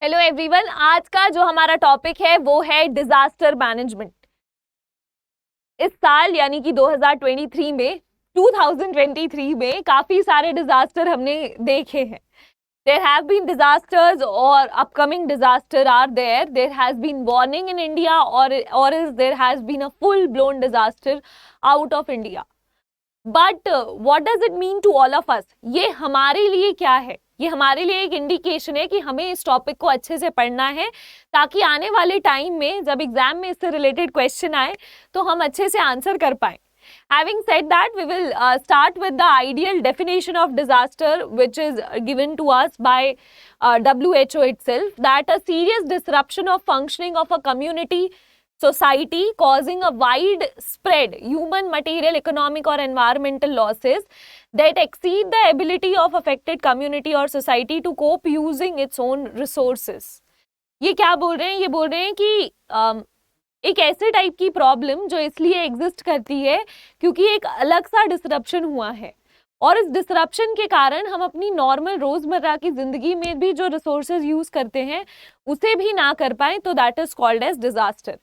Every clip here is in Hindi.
हेलो एवरीवन, आज का जो हमारा टॉपिक है वो है डिजास्टर मैनेजमेंट। इस साल यानी कि 2023 में काफी सारे डिजास्टर हमने देखे हैं। There have been disasters or upcoming disaster are there. There has been warning in India or else there has been a full-blown disaster out of India. But what does it mean to all of us? ये हमारे लिए क्या है? ये हमारे लिए एक इंडिकेशन है कि हमें इस टॉपिक को अच्छे से पढ़ना है ताकि आने वाले टाइम में जब एग्जाम में इससे रिलेटेड क्वेश्चन आए तो हम अच्छे से आंसर कर पाए। Having said that, we will start with the ideal definition of disaster, which is given to us by WHO itself, that a serious disruption of functioning of a community, society, causing a widespread human, material, economic or environmental losses that exceed the ability of affected community or society to cope using its own resources. ये क्या बोल रहे हैं? ये बोल रहे हैं कि एक ऐसे टाइप की प्रॉब्लम जो इसलिए एग्जिस्ट करती है क्योंकि एक अलग सा डिसरप्शन हुआ है और इस डिसरप्शन के कारण हम अपनी नॉर्मल रोजमर्रा की जिंदगी में भी जो रिसोर्सेज यूज करते हैं उसे भी ना कर पाए, तो that is called as disaster.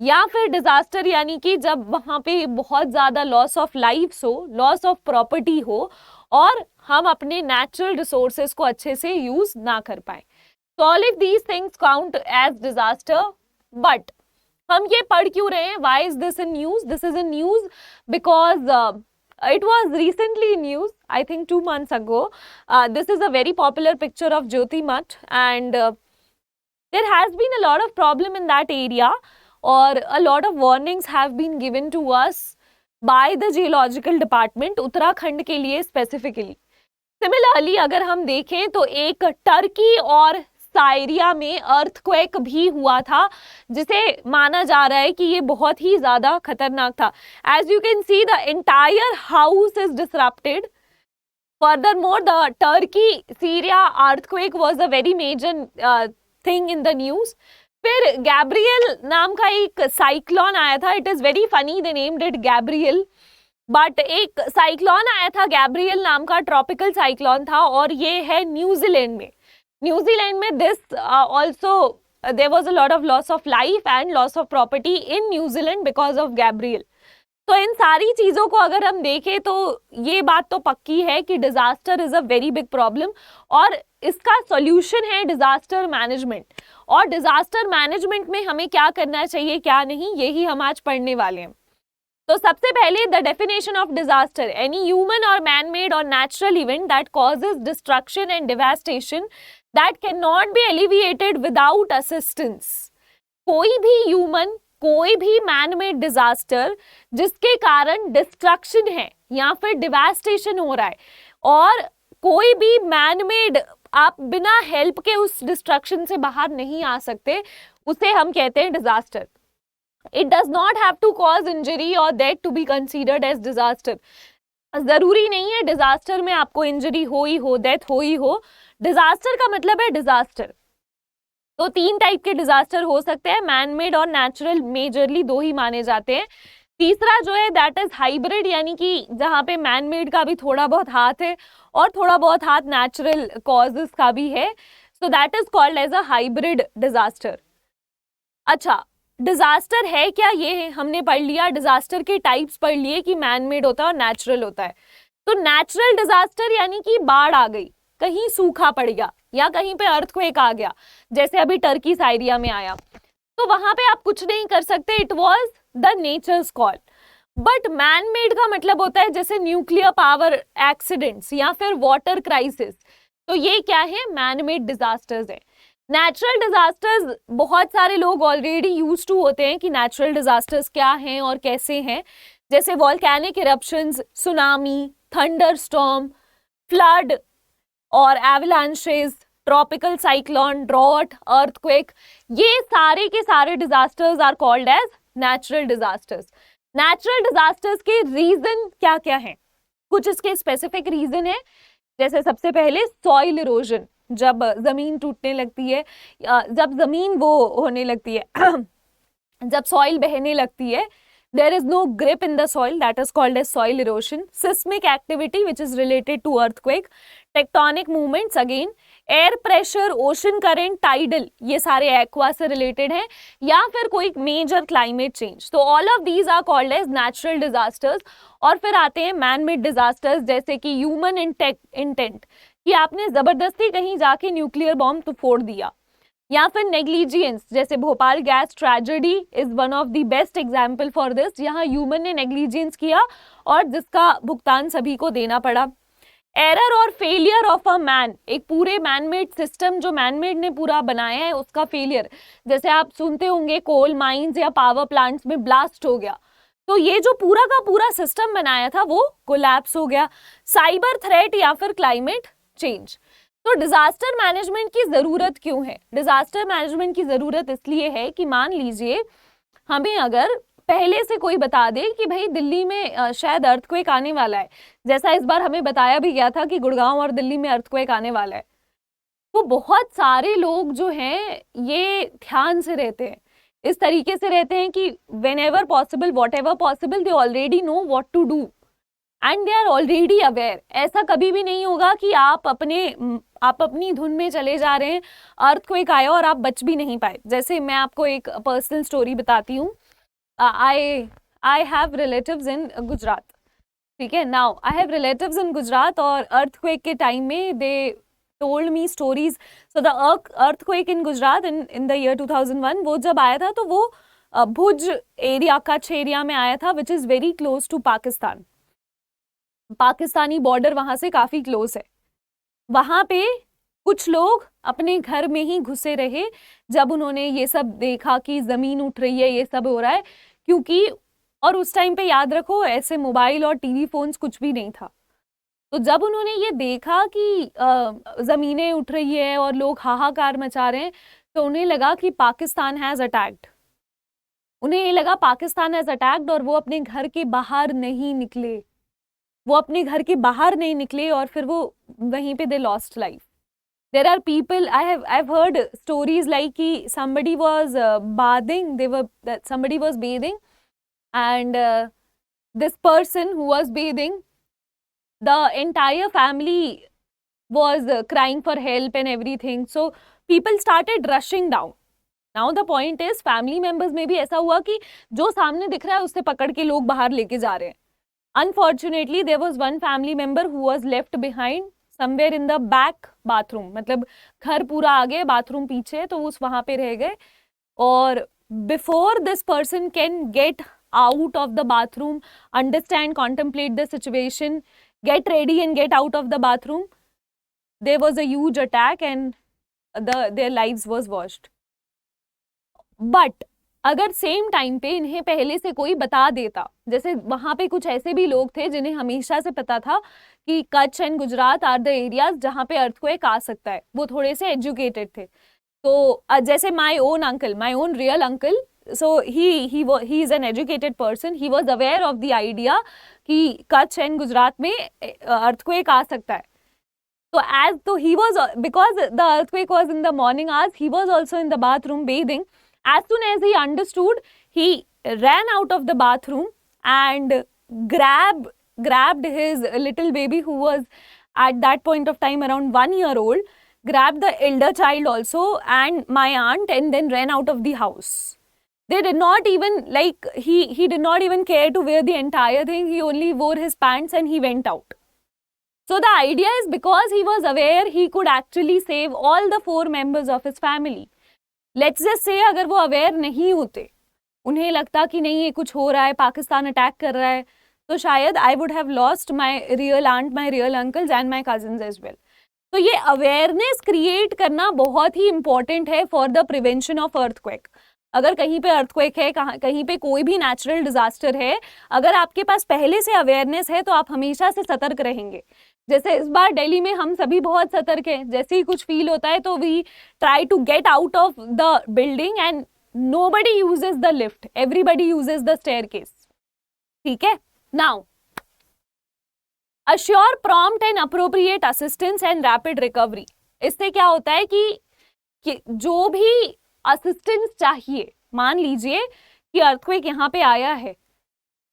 या फिर डिजास्टर यानी कि जब वहां पे बहुत ज्यादा लॉस ऑफ लाइफ हो, लॉस ऑफ प्रॉपर्टी हो और हम अपने नेचुरल रिसोर्सेज को अच्छे से यूज ना कर पाए। So all of these things count as disaster, but हम ये पढ़ क्यों रहे हैं? Why is this in news? This is in news because it was recently in news, I think 2 months ago. This is a very popular picture of Jyotimath and there has been a lot of problem in that area or a lot of warnings have been given to us by the geological department Uttarakhand के लिए specifically. सिमिलरली अगर हम देखें तो एक टर्की और साइरिया में अर्थक्वेक भी हुआ था जिसे माना जा रहा है कि ये बहुत ही ज्यादा खतरनाक था। As you can see the entire house is disrupted. Furthermore the Turkey Syria earthquake was a very major thing in the news. फिर गैब्रियल नाम का एक साइक्लोन आया था। It is very funny they named it Gabriel, but एक साइक्लोन आया था गैब्रियल नाम का, ट्रॉपिकल साइक्लोन था और ये है न्यूजीलैंड में। न्यूजीलैंड में this also there was a lot of loss of life and loss of property in New Zealand because of Gabriel. तो इन सारी चीजों को अगर हम देखें तो ये बात तो पक्की है कि disaster is a very big problem और इसका सॉल्यूशन है डिजास्टर मैनेजमेंट। और डिजास्टर मैनेजमेंट में हमें क्या करना चाहिए, क्या नहीं, यही हम आज पढ़ने वाले हैं। तो सबसे पहले the definition of disaster, any human और मैन मेड और natural event that causes destruction and devastation that can not be alleviated without assistance. कोई भी ह्यूमन, कोई भी मैन मेड डिजास्टर जिसके कारण डिस्ट्रक्शन है या फिर डिवास्टेशन हो रहा है और कोई भी मैन मेड, आप बिना हेल्प के उस डिस्ट्रक्शन से बाहर नहीं आ सकते, उसे हम कहते हैं disaster. It does not have to cause injury or death to be considered as disaster. जरूरी नहीं है डिजास्टर में आपको इंजरी हो ही हो, डेथ हो ही हो। डिजास्टर का मतलब है डिजास्टर। तो 3 टाइप के डिजास्टर हो सकते हैं, मैन मेड और नेचुरल, मेजरली 2 ही माने जाते हैं। तीसरा जो है दैट इज हाइब्रिड, यानी कि जहाँ पे मैन मेड का भी थोड़ा बहुत हाथ है और थोड़ा बहुत हाथ नेचुरल कॉजेस का भी है, so that is called as a hybrid disaster. अच्छा, डिजास्टर है क्या, ये हमने पढ़ लिया। डिजास्टर के टाइप्स पढ़ लिए कि मैन मेड होता है और नेचुरल होता है। तो नेचुरल डिजास्टर यानी कि बाढ़ आ गई, कहीं सूखा पड़ गया या कहीं पे अर्थक्वेक आ गया, जैसे अभी टर्की साइरिया में आया, तो वहां पे आप कुछ नहीं कर सकते, it was the nature's call. But man made का मतलब होता है जैसे न्यूक्लियर पावर एक्सीडेंट्स या फिर वाटर क्राइसिस, तो ये क्या है, मैन मेड डिजास्टर्स है। नेचुरल डिजास्टर्स बहुत सारे लोग ऑलरेडी यूज टू होते हैं कि नेचुरल डिजास्टर्स क्या हैं और कैसे हैं, जैसे volcanic eruptions, tsunami, thunder storm, flood और avalanches, tropical cyclone, drought, earthquake, ये सारे के सारे disasters are called as natural disasters. Natural disasters के रीजन क्या क्या हैं? कुछ इसके स्पेसिफिक रीजन है, जैसे सबसे पहले सॉइल इरोजन, जब जमीन टूटने लगती है, जब जमीन वो होने लगती है जब सॉइल बहने लगती है, there is no grip in the soil, that is called as soil erosion. Seismic activity which is related to earthquake, tectonic movements, again air pressure, ocean current, tidal, ये सारे एक्वा से रिलेटेड हैं, या फिर कोई मेजर क्लाइमेट चेंज। तो all of these are called as natural disasters. और फिर आते हैं मैन मेड डिजास्टर्स, जैसे कि ह्यूमन इंटेंट, कि आपने जबरदस्ती कहीं जाके न्यूक्लियर बॉम्ब तो फोड़ दिया, या फिर नेग्लिजियंस, जैसे Bhopal gas tragedy is one of the best example for this. यहाँ ह्यूमन ने नेग्लिजियंस किया और जिसका भुगतान सभी को देना पड़ा। एरर और फेलियर ऑफ अ मैन, एक पूरे मैनमेड सिस्टम जो मैनमेड ने पूरा बनाया है उसका फेलियर, जैसे आप सुनते होंगे कोल माइंस या पावर प्लांट्स में ब्लास्ट हो गया, तो ये जो पूरा का पूरा सिस्टम बनाया था वो कोलैप्स हो गया। साइबर थ्रेट या फिर क्लाइमेट चेंज। तो डिजास्टर मैनेजमेंट की जरूरत क्यों है? डिजास्टर मैनेजमेंट की जरूरत इसलिए है कि मान लीजिए हमें अगर पहले से कोई बता दे कि भाई दिल्ली में शायद अर्थक्वेक आने वाला है, जैसा इस बार हमें बताया भी गया था कि गुड़गांव और दिल्ली में अर्थक्वेक आने वाला है, तो बहुत सारे लोग जो हैं ये ध्यान से रहते हैं, इस तरीके से रहते हैं कि whenever possible, whatever possible, they already know what to do and they are already aware। ऐसा कभी भी नहीं होगा कि आप अपनी धुन में चले जा रहे हैं, अर्थक्वेक आया और आप बच भी नहीं पाए। जैसे मैं आपको एक पर्सनल स्टोरी बताती हूँ। I have relatives in Gujarat, ठीक है। Now I have relatives in Gujarat और अर्थक्वेक के टाइम में दे told me stories। So the earthquake in Gujarat in the year 2001, वो जब आया था तो वो भुज एरिया, कच्छ एरिया में आया था, which is very close to Pakistan. Pakistani border वहाँ से काफ़ी क्लोज है। वहाँ पे कुछ लोग अपने घर में ही घुसे रहे जब उन्होंने ये सब देखा कि ज़मीन उठ रही है, ये सब हो रहा है, क्योंकि और उस टाइम पे याद रखो ऐसे मोबाइल और टीवी फोन्स कुछ भी नहीं था। तो जब उन्होंने ये देखा कि ज़मीनें उठ रही है और लोग हाहाकार मचा रहे हैं, तो उन्हें लगा कि पाकिस्तान हैज़ अटैक्ड। उन्हें ये लगा पाकिस्तान हैज़ अटैक्ड और वो अपने घर के बाहर नहीं निकले। वो अपने घर के बाहर नहीं निकले और फिर वो वहीं पे they lost life. There are people, I've heard stories like कि somebody was somebody was bathing and this person who was bathing, the entire family was crying for help and everything. So people started rushing down. Now the point is family members में भी ऐसा हुआ कि जो सामने दिख रहा है उससे पकड़ के लोग बाहर लेके जा रहे हैं। Unfortunately there was one family member who was left behind somewhere in the back bathroom, मतलब घर पूरा आगे बाथरूम पीछे, तो उस वहाँ पे रह गए। और before this person can get out of the bathroom, understand, contemplate the situation, get ready and get out of the bathroom, there was a huge attack and their lives was washed. But अगर सेम टाइम पे इन्हें पहले से कोई बता देता, जैसे वहाँ पे कुछ ऐसे भी लोग थे जिन्हें हमेशा से पता था कि Kutch and Gujarat are the areas जहाँ पे अर्थक्वेक आ सकता है, वो थोड़े से एजुकेटेड थे। तो जैसे my own real uncle, so he is an educated person, he was aware of the idea कि कच्छ एंड गुजरात में अर्थक्वेक आ सकता है। तो he was, because the earthquake was in the morning hours, he was also in the bathroom bathing. As soon as he understood, he ran out of the bathroom and grabbed his little baby, who was at that point of time around 1 year old, grabbed the elder child also and my aunt, and then ran out of the house. They did not even, like, he did not even care to wear the entire thing. He only wore his pants and he went out. So the idea is, because he was aware, he could actually save all the 4 members of his family. Let's just say अगर वो अवेयर नहीं होते, उन्हें लगता कि नहीं ये कुछ हो रहा है, पाकिस्तान अटैक कर रहा है, तो शायद I would have lost my real aunt, my real uncles and my cousins as well. तो ये अवेयरनेस क्रिएट करना बहुत ही इम्पॉर्टेंट है for the prevention of earthquake. अगर कहीं पे अर्थक्वेक है, कहीं पे कोई भी नेचुरल डिजास्टर है, अगर आपके पास पहले से अवेयरनेस है तो आप हमेशा से सतर्क रहेंगे। जैसे इस बार दिल्ली में हम सभी बहुत सतर्क हैं, जैसे ही कुछ फील होता है तो we try to get out of the building and nobody uses the lift, everybody uses the staircase. ठीक है, now assure prompt and appropriate assistance and rapid recovery. इससे क्या होता है कि जो भी असिस्टेंस चाहिए, मान लीजिए कि अर्थक्वेक यहाँ पे आया है,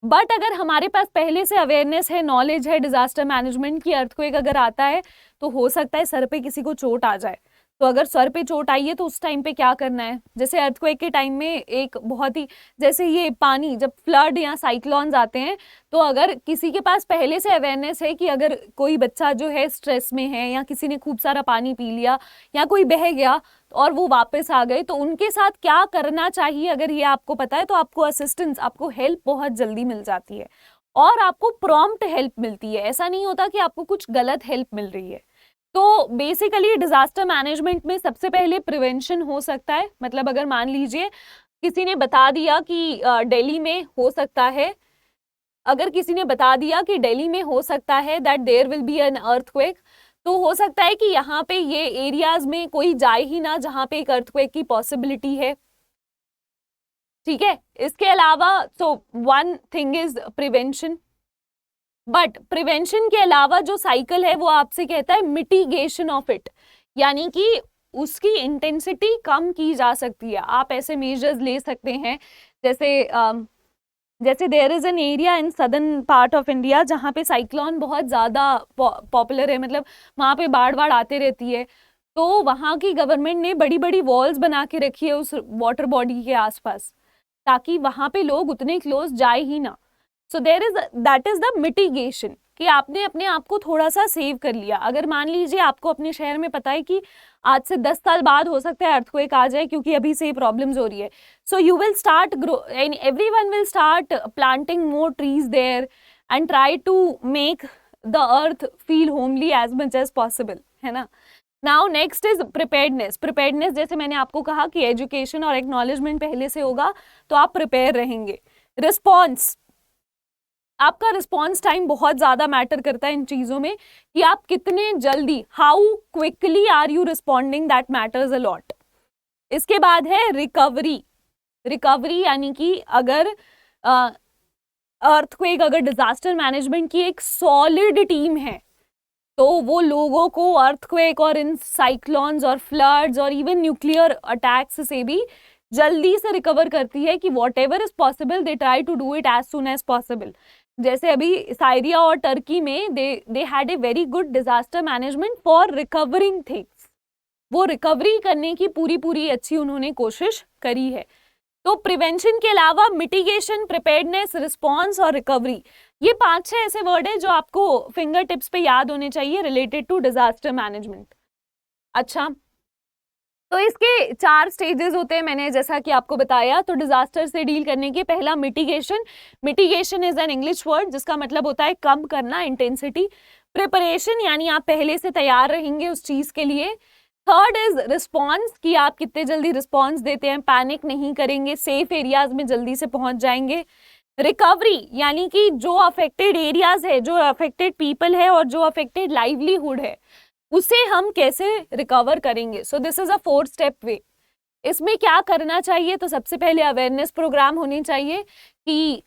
बट अगर हमारे पास पहले से अवेयरनेस है, नॉलेज है डिजास्टर मैनेजमेंट की, अर्थक्वेक अगर आता है तो हो सकता है सर पे किसी को चोट आ जाए। तो अगर सर पे चोट आई है तो उस टाइम पे क्या करना है? जैसे अर्थक्वेक के टाइम में एक बहुत ही, जैसे ये पानी जब फ्लड या साइक्लोन्स आते हैं, तो अगर किसी के पास पहले से अवेयरनेस है कि अगर कोई बच्चा जो है स्ट्रेस में है या किसी ने खूब सारा पानी पी लिया या कोई बह गया और वो वापस आ गए, तो उनके साथ क्या करना चाहिए, अगर ये आपको पता है तो आपको असिस्टेंस, आपको हेल्प बहुत जल्दी मिल जाती है और आपको प्रॉम्प्ट हेल्प मिलती है। ऐसा नहीं होता कि आपको कुछ गलत हेल्प मिल रही है। तो बेसिकली डिजास्टर मैनेजमेंट में सबसे पहले प्रिवेंशन हो सकता है। मतलब अगर मान लीजिए किसी ने बता दिया कि दिल्ली में हो सकता है, अगर किसी ने बता दिया कि दिल्ली में हो सकता है that there will be an earthquake, तो हो सकता है कि यहाँ पे ये एरियाज में कोई जाए ही ना जहाँ पे एक अर्थक्वेक की पॉसिबिलिटी है। ठीक है, इसके अलावा so one thing is prevention, but prevention के अलावा जो साइकिल है वो आपसे कहता है मिटिगेशन ऑफ इट, यानी कि उसकी इंटेंसिटी कम की जा सकती है। आप ऐसे मेजर्स ले सकते हैं, जैसे there is an area in southern part of India जहाँ पे साइक्लोन बहुत ज़्यादा पॉपुलर है, मतलब वहाँ पे बाढ़ आते रहती है, तो वहाँ की गवर्नमेंट ने बड़ी बड़ी वॉल्स बना के रखी है उस वाटर बॉडी के आसपास, ताकि वहाँ पे लोग उतने क्लोज जाए ही ना। सो दैट इज द मिटिगेशन, कि आपने अपने आप को थोड़ा सा सेव कर लिया। अगर मान लीजिए आपको अपने शहर में पता है कि आज से 10 साल बाद हो सकता है अर्थक्वेक आ जाए क्योंकि अभी से ही प्रॉब्लम्स हो रही है, so you will start grow and everyone will start planting more trees there and try to make the earth feel homely as much as possible, है ना। Now next is preparedness. Preparedness जैसे मैंने आपको कहा कि एजुकेशन और एक्नॉलेजमेंट पहले से होगा तो आप प्रिपेयर रहेंगे। रिस्पॉन्स, आपका रिस्पॉन्स टाइम बहुत ज़्यादा मैटर करता है इन चीज़ों में, कि आप कितने जल्दी, how quickly are you responding, that matters a lot. इसके बाद है रिकवरी। रिकवरी यानी कि अगर अर्थक्वेक, अगर डिजास्टर मैनेजमेंट की एक सॉलिड टीम है तो वो लोगों को अर्थक्वेक और इन साइक्लोन्स और फ्लड्स और इवन न्यूक्लियर अटैक्स से भी जल्दी से रिकवर करती है, कि whatever is possible they try to do it as soon as possible. जैसे अभी साइरिया और टर्की में they had a very good disaster management for recovering things, वो रिकवरी करने की पूरी अच्छी उन्होंने कोशिश करी है। तो प्रिवेंशन के अलावा मिटिगेशन, प्रिपेयर्डनेस, रिस्पॉन्स और रिकवरी, ये 5-6 ऐसे वर्ड है जो आपको फिंगर टिप्स पे याद होने चाहिए रिलेटेड टू डिजास्टर मैनेजमेंट। अच्छा, तो इसके 4 स्टेजेस होते हैं, मैंने जैसा कि आपको बताया। तो डिजास्टर से डील करने के पहला mitigation. Mitigation is an English word जिसका मतलब होता है कम करना, इंटेंसिटी। प्रिपरेशन यानी आप पहले से तैयार रहेंगे उस चीज के लिए। थर्ड इज रिस्पॉन्स, कि आप कितने जल्दी रिस्पॉन्स देते हैं, पैनिक नहीं करेंगे, सेफ एरियाज में जल्दी से पहुंच जाएंगे। रिकवरी यानी कि जो अफेक्टेड एरियाज है, जो अफेक्टेड पीपल है और जो अफेक्टेड लाइवलीहुड है, उसे हम कैसे रिकवर करेंगे। So this is a 4 step way. इसमें क्या करना चाहिए, तो सबसे पहले अवेयरनेस प्रोग्राम होनी चाहिए, कि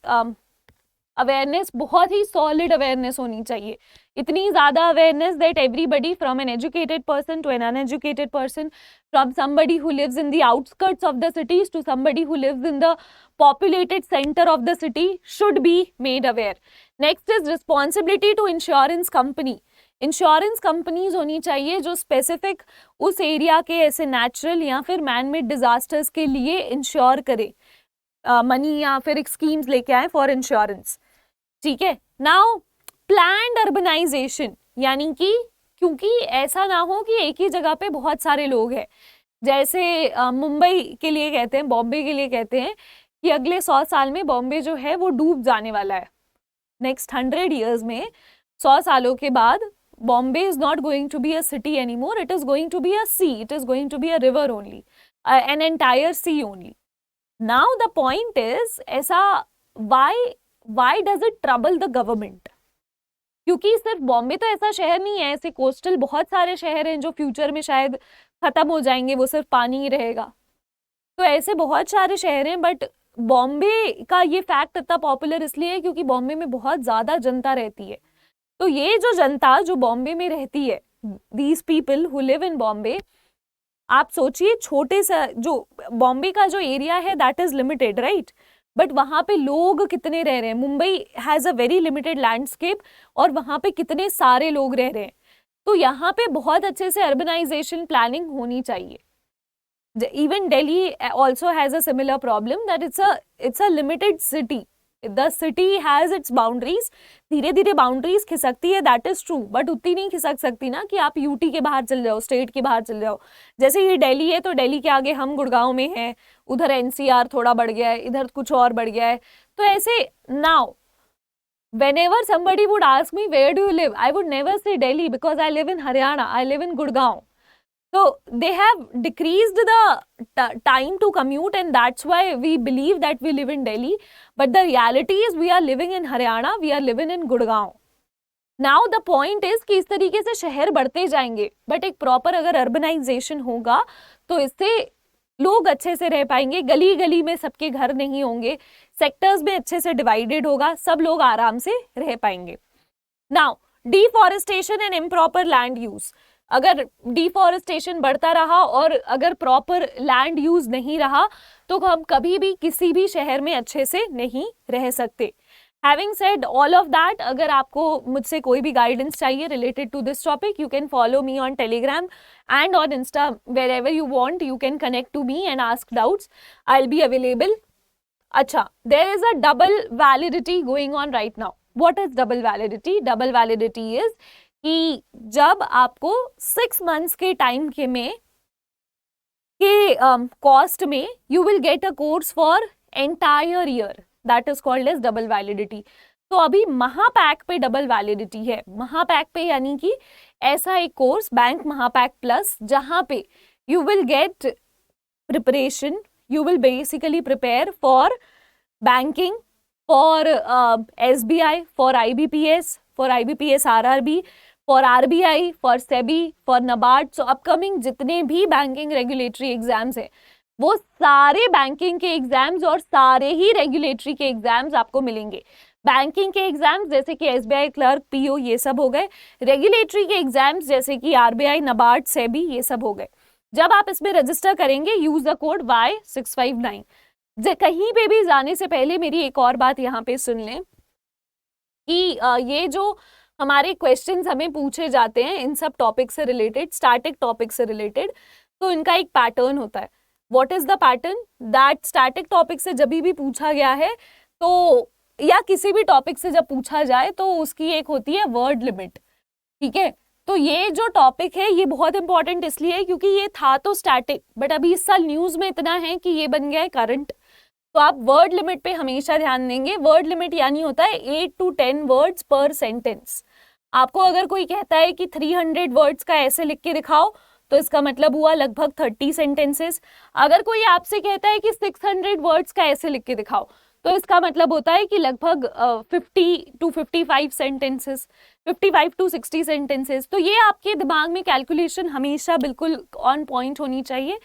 अवेयरनेस बहुत ही सॉलिड अवेयरनेस होनी चाहिए, इतनी ज़्यादा awareness that everybody from an educated person to an uneducated person, from somebody who lives in the outskirts of the cities to somebody who lives in the populated center of the city should be made aware. Next is responsibility to insurance company. Insurance companies होनी चाहिए जो स्पेसिफिक उस एरिया के ऐसे नेचुरल या फिर मैन मेड डिजास्टर्स के लिए इंश्योर करे, मनी या फिर एक स्कीम्स लेके आए फॉर इंश्योरेंस। ठीक है, नाउ प्लान्ड अर्बनाइजेशन, यानी कि क्योंकि ऐसा ना हो कि एक ही जगह पे बहुत सारे लोग हैं, जैसे मुंबई के लिए कहते हैं, बॉम्बे के लिए कहते हैं कि अगले 100 साल में बॉम्बे जो है वो डूब जाने वाला है। नेक्स्ट 100 years में, 100 सालों के बाद, Bombay is not going to be a city anymore. It is going to be a sea. It is going to be a river only, an entire sea only. Now the point is, ऐसा why does it trouble the government? क्योंकि सिर्फ बॉम्बे तो ऐसा शहर नहीं है, ऐसे कोस्टल बहुत सारे शहर हैं जो फ्यूचर में शायद खत्म हो जाएंगे, वो सिर्फ पानी ही रहेगा। तो ऐसे बहुत सारे शहर हैं, बट बॉम्बे का ये फैक्ट इतना पॉपुलर इसलिए है क्योंकि बॉम्बे में बहुत ज़्यादा जनता रहती है। तो ये जो जनता जो बॉम्बे में रहती है, these people who live in Bombay, आप सोचिए छोटे सा जो बॉम्बे का जो एरिया है that is limited, right. But वहाँ पे लोग कितने रह रहे हैं? Mumbai has a very limited landscape और वहाँ पे कितने सारे लोग रह रहे हैं। तो यहाँ पे बहुत अच्छे से अर्बनाइजेशन प्लानिंग होनी चाहिए। Even Delhi also has a similar problem that it's a limited city. The city has its boundaries. धीरे धीरे बाउंड्रीज खिसकती है, दैट इज ट्रू, बट उतनी नहीं खिसक सकती ना कि आप यूटी के बाहर चल जाओ, स्टेट के बाहर चल जाओ। जैसे ये दिल्ली है तो दिल्ली के आगे हम गुड़गांव में हैं, उधर एनसीआर थोड़ा बढ़ गया है, इधर कुछ और बढ़ गया है। तो ऐसे now whenever somebody would ask me where do you live, I would never say Delhi because I live in Haryana, I live in Gurgaon. So they have decreased the time to commute and that's why we believe that we live in Delhi. But the reality is we are living in Haryana, we are living in Gurgaon. Now the point is कि इस तरीके से शहर बढ़ते जाएंगे, बट एक प्रॉपर अगर अर्बनाइजेशन होगा तो इससे लोग अच्छे से रह पाएंगे। गली गली में सबके घर नहीं होंगे, सेक्टर्स में अच्छे से डिवाइडेड होगा, सब लोग आराम से रह पाएंगे। Now deforestation and improper land use, अगर डिफॉरेस्टेशन बढ़ता रहा और अगर प्रॉपर लैंड यूज नहीं रहा तो हम कभी भी किसी भी शहर में अच्छे से नहीं रह सकते। Having said all of that, अगर आपको मुझसे कोई भी गाइडेंस चाहिए related to this topic, you can follow me on Telegram and on Insta, wherever you want you can connect to me and ask doubts, I will be available. अच्छा, there is a double validity going on right now. What is double validity? Double validity is कि जब आपको 6 months के टाइम के में के कॉस्ट में you will get a course for entire year, that is called as double validity. तो अभी महापैक पे डबल वैलिडिटी है। महापैक पे यानी कि ऐसा एक कोर्स बैंक महापैक प्लस जहाँ पे you will gate preparation, you will basically prepare for banking, for SBI, for IBPS, for IBPS RRB, for RBI, for SEBI, for NABARD। So upcoming जितने भी बैंकिंग रेगुलेटरी एग्जाम्स हैं वो सारे बैंकिंग के एग्जाम्स और सारे ही रेगुलेटरी के एग्जाम्स आपको मिलेंगे। बैंकिंग के एग्जाम्स जैसे कि SBI क्लर्क, PO ये सब हो गए, रेगुलेटरी के एग्जाम्स जैसे कि RBI, NABARD, SEBI ये सब हो गए। जब आप इसमें रजिस्टर करेंगे यूज द कोड Y659। कहीं पे भी जाने से पहले मेरी एक और बात यहाँ पे सुन लें कि ये जो हमारे क्वेश्चंस हमें पूछे जाते हैं इन सब टॉपिक से रिलेटेड, स्टैटिक टॉपिक से रिलेटेड, तो इनका एक पैटर्न होता है। What is the pattern? That static topic से जब भी पूछा गया है तो या किसी भी टॉपिक से जब पूछा जाए तो उसकी एक होती है वर्ड लिमिट, ठीक है। तो ये जो टॉपिक है ये बहुत इंपॉर्टेंट इसलिए है क्योंकि ये था तो स्टैटिक, बट अभी इस साल न्यूज में इतना है कि ये बन गया है करंट। तो आप वर्ड लिमिट पे हमेशा ध्यान देंगे। वर्ड लिमिट यानी होता है 8 to 10 वर्ड्स पर सेंटेंस। आपको अगर कोई कहता है कि 300 वर्ड्स का ऐसे लिख के दिखाओ तो इसका मतलब हुआ लगभग 30 सेंटेंसेस। अगर कोई आपसे कहता है कि 600 वर्ड्स का ऐसे लिख के दिखाओ तो इसका मतलब होता है कि लगभग 50 to 55 सेंटेंसेस, 55 to 60 सेंटेंसेस। तो ये आपके दिमाग में कैलकुलेशन हमेशा बिल्कुल ऑन पॉइंट होनी चाहिए।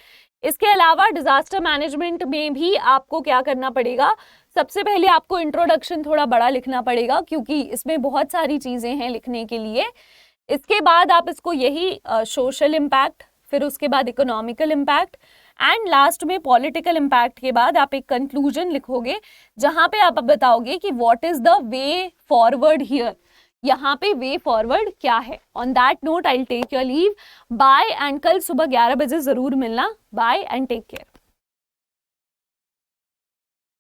इसके अलावा डिजास्टर मैनेजमेंट में भी आपको क्या करना पड़ेगा, सबसे पहले आपको इंट्रोडक्शन थोड़ा बड़ा लिखना पड़ेगा क्योंकि इसमें बहुत सारी चीज़ें हैं लिखने के लिए। इसके बाद आप इसको यही सोशल इम्पैक्ट, फिर उसके बाद इकोनॉमिकल इम्पैक्ट एंड लास्ट में पॉलिटिकल इम्पैक्ट के बाद आप एक कंक्लूजन लिखोगे जहाँ पे आप बताओगे कि what is the way forward here, यहाँ पे वे फॉरवर्ड क्या है। On that note I will take your leave, bye, and कल सुबह 11 बजे जरूर मिलना। Bye and take care.